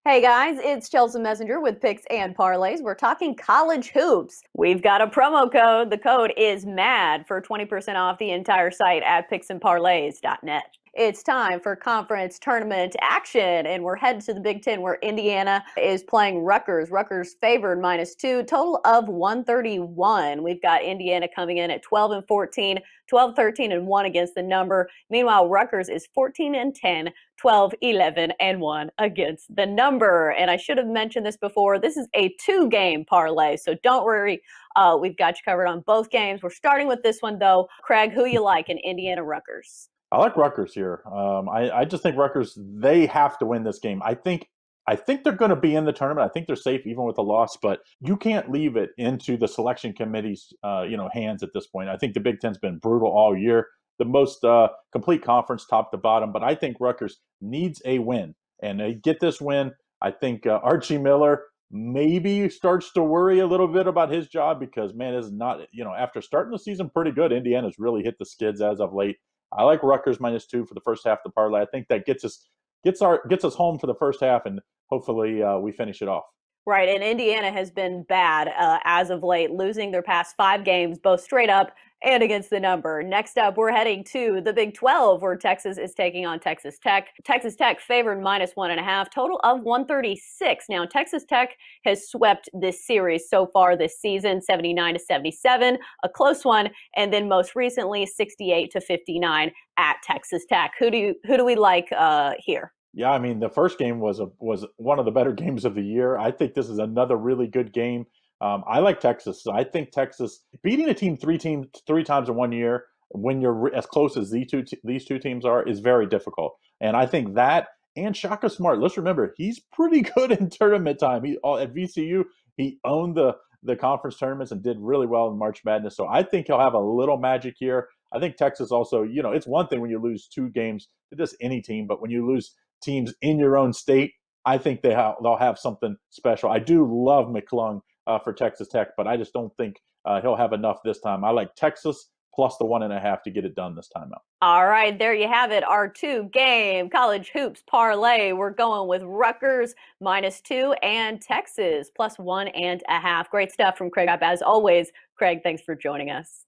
Hey guys, it's Chelsa Messenger with Picks and Parlays. We're talking college hoops. We've got a promo code. The code is MAD for 20% off the entire site at picksandparlays.net. It's time for conference tournament action, and we're headed to the Big Ten where Indiana is playing Rutgers. Rutgers favored -2, total of 131. We've got Indiana coming in at 12 and 14, 12, 13, and 1 against the number. Meanwhile, Rutgers is 14 and 10, 12, 11, and 1 against the number. And I should have mentioned this before. This is a 2-game parlay, so don't worry. We've got you covered on both games. We're starting with this one, though. Craig, who you like in Indiana Rutgers? I like Rutgers here. I just think Rutgers, they have to win this game. I think they're going to be in the tournament. I think they're safe even with a loss, but you can't leave it into the selection committee's hands at this point. I think the Big Ten's been brutal all year, the most complete conference top to bottom. But I think Rutgers needs a win, and they get this win. I think Archie Miller maybe starts to worry a little bit about his job because man, is not after starting the season pretty good, Indiana's really hit the skids as of late. I like Rutgers -2 for the first half of the parlay. I think that gets us home for the first half, and hopefully we finish it off. Right, and Indiana has been bad as of late, losing their past 5 games, both straight up and against the number. Next up, we're heading to the Big 12, where Texas is taking on Texas Tech. Texas Tech favored -1.5, total of 136. Now, Texas Tech has swept this series so far this season, 79-77, a close one, and then most recently, 68-59 at Texas Tech. Who do we like here? Yeah, I mean the first game was one of the better games of the year. I think this is another really good game. I like Texas. I think Texas beating a team three times in one year when you're as close as these two teams are is very difficult. And I think that and Shaka Smart. Let's remember he's pretty good in tournament time. He at VCU he owned the conference tournaments and did really well in March Madness. So I think he'll have a little magic here. I think Texas also, it's one thing when you lose 2 games to just any team, but when you lose teams in your own state, I think they'll have something special. I do love McClung for Texas Tech, but I just don't think he'll have enough this time. I like Texas plus the 1.5 to get it done this time out. All right, there you have it. Our 2-game college hoops parlay. We're going with Rutgers -2 and Texas plus 1.5. Great stuff from Craig. As always, Craig, thanks for joining us.